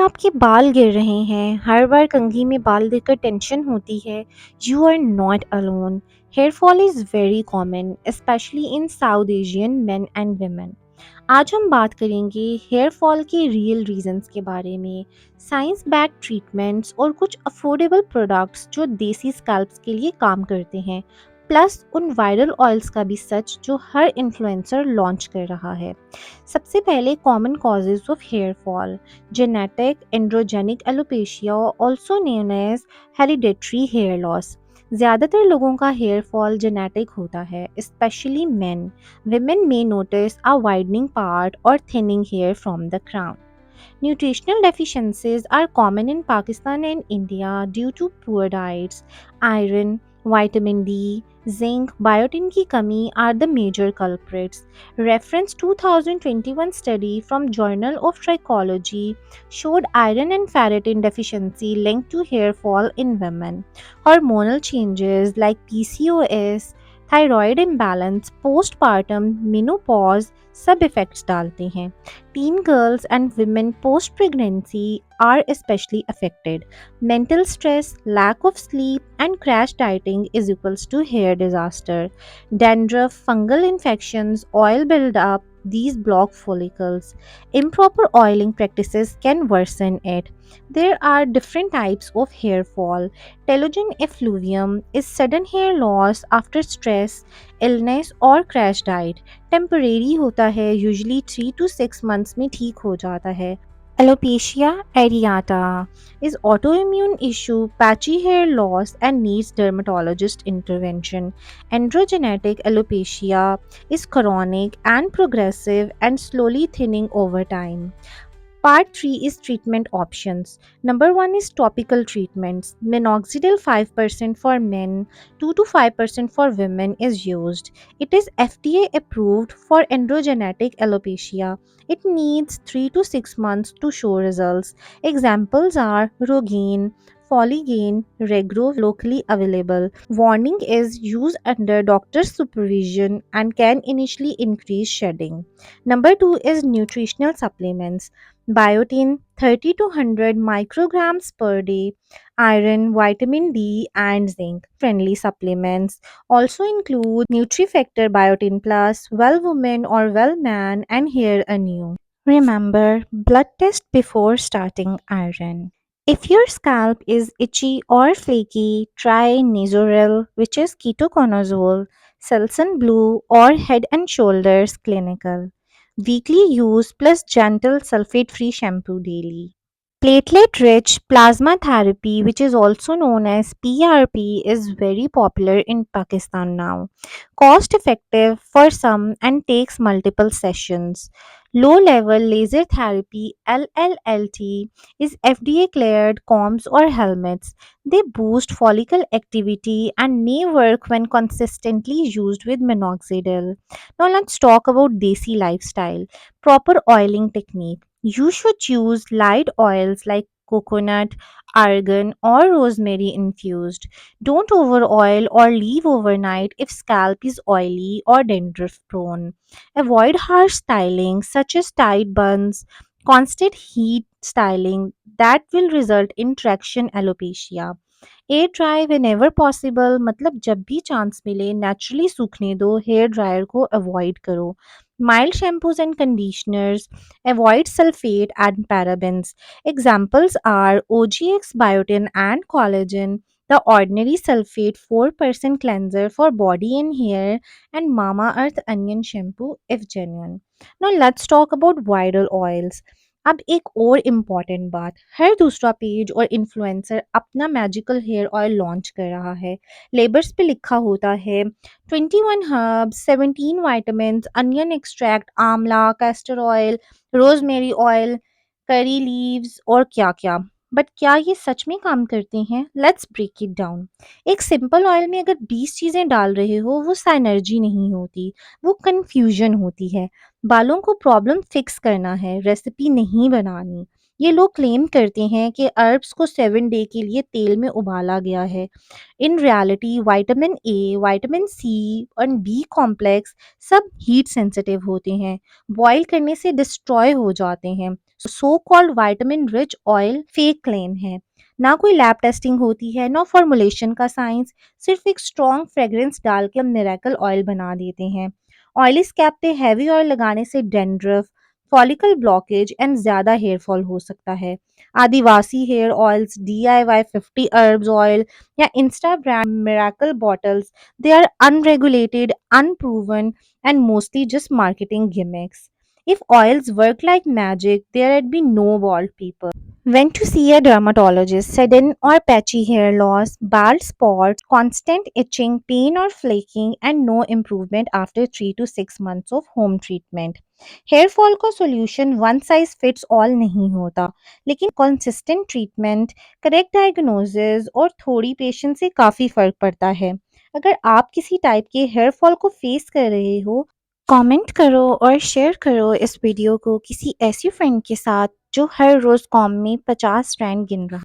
आपके बाल गिर रहे हैं, हर बार कंघी में बाल देखकर टेंशन होती है, you are not alone. Hair fall is very common, specially in South Asian men and women। आज हम बात करेंगे हेयर फॉल के रियल रीजंस के बारे में, साइंस बैक ट्रीटमेंट्स और कुछ अफोर्डेबल प्रोडक्ट्स जो देसी स्कैल्प्स के लिए काम करते हैं, प्लस उन वायरल ऑयल्स का भी सच जो हर इन्फ्लुएंसर लॉन्च कर रहा है। सबसे पहले common causes of hair fall, genetic androgenic alopecia also known as hereditary hair loss. ज़्यादातर लोगों का हेयर फॉल जेनेटिक होता है, specially men. Women may notice a widening part or thinning hair from the crown. Nutritional deficiencies are common in Pakistan and India due to poor diets. Iron, vitamin D, zinc, biotin की कमी are the major culprits. Reference 2021 study from Journal of Trichology showed iron and ferritin deficiency linked to hair fall in women. Hormonal changes like PCOS, thyroid imbalance, postpartum, menopause सब effects डालते हैं। teen girls and women post pregnancy are especially affected. Mental stress, lack of sleep, and crash dieting is equals to hair disaster. Dandruff, fungal infections, oil buildup, these block follicles. Improper oiling practices can worsen it. There are different types of hair fall. Telogen effluvium is sudden hair loss after stress, illness, or crash diet. Temporary होता है, usually 3 to 6 months में ठीक हो जाता है। Alopecia areata is autoimmune issue, patchy hair loss and needs dermatologist intervention. Androgenetic alopecia is chronic and progressive and slowly thinning over time. Part 3 is treatment options. Number 1 is topical treatments. Minoxidil 5% for men, 2 to 5% for women is used. It is FDA approved for androgenetic alopecia. It needs 3 to 6 months to show results. Examples are Rogaine, Foligaine, Regro locally available. Warning is used under doctor's supervision and can initially increase shedding. Number 2 is nutritional supplements. Biotin 30 to 100 micrograms per day, iron, vitamin D, and zinc. Friendly supplements also include NutriFactor Biotin Plus, Well Woman or Well Man, and Hair Anew. Remember, blood test before starting iron. If your scalp is itchy or flaky, try Nizoral, which is ketoconazole, Selsun Blue, or Head and Shoulders Clinical. Weekly use plus gentle sulfate free shampoo daily. Platelet rich plasma therapy, which is also known as PRP, is very popular in Pakistan now. Cost effective for some and takes multiple sessions. Low level laser therapy LLLT is FDA cleared combs or helmets. They boost follicle activity and may work when consistently used with minoxidil. Now let's talk about desi lifestyle. Proper oiling technique. You should use light oils like coconut, argan, or rosemary infused. Don't over oil or leave overnight if scalp is oily or dandruff prone. Avoid harsh styling such as tight buns, constant heat styling that will result in traction alopecia. Air dry whenever possible, मतलब जब भी chance मिले naturally सूखने दो, hair dryer को avoid करो. Mild shampoos and conditioners, avoid sulphate and parabens. Examples are OGX Biotin and Collagen, the Ordinary Sulfate 4% cleanser for body and hair, and Mama Earth Onion Shampoo if genuine. Now let's talk about viral oils. अब एक और important बात, हर दूसरा page और influencer अपना magical hair oil launch कर रहा है. लेबर्स पे लिखा होता है 21 हर्ब्स, 17 विटामिन, अनियन एक्सट्रैक्ट, आंवला, castor oil, rosemary oil, curry leaves और क्या क्या. बट क्या ये सच में काम करते हैं? Let's break it down. एक सिंपल ऑयल में अगर 20 चीज़ें डाल रहे हो, वो साइनर्जी नहीं होती, वो कन्फ्यूजन होती है. बालों को प्रॉब्लम फिक्स करना है, रेसिपी नहीं बनानी. ये लोग क्लेम करते हैं कि अर्ब्स को 7 डे के लिए तेल में उबाला गया है। In reality vitamin A, vitamin C और बी कॉम्प्लेक्स सब हीट सेंसिटिव होते हैं, बॉईल करने से डिस्ट्रॉय हो जाते हैं। So called vitamin rich oil fake claim है। ना कोई लैब टेस्टिंग होती है, ना फॉर्मुलेशन का साइंस, सिर्फ एक स्ट्रॉन्ग फ्रेग्रेंस डाल के हम मिरेकल ऑयल बना देते हैं। ऑयली स्कैल्प पे हैवी ऑयल लगाने से डेंड्रफ, फॉलिकल ब्लॉकेज एंड ज़्यादा हेयर फॉल हो सकता है। आदिवासी hair oils, DIY 50 herbs oil या insta brand miracle bottles, they are unregulated, unproven and mostly just marketing gimmicks. If oils work like magic, there'd be no bald people. Went to see a dermatologist, sudden or patchy hair loss, bald spots, constant itching, pain or flaking, and no improvement after 3 to 6 months of home treatment. Hair fall का solution one size fits all नहीं होता, लेकिन consistent treatment, correct diagnosis और थोड़ी patience से काफ़ी फ़र्क पड़ता है। अगर आप किसी टाइप के हेयर फॉल को फेस कर रहे हो, कमेंट करो और शेयर करो इस वीडियो को किसी ऐसी फ्रेंड के साथ जो हर रोज़ कॉम में 50 स्ट्रैंड गिन रहा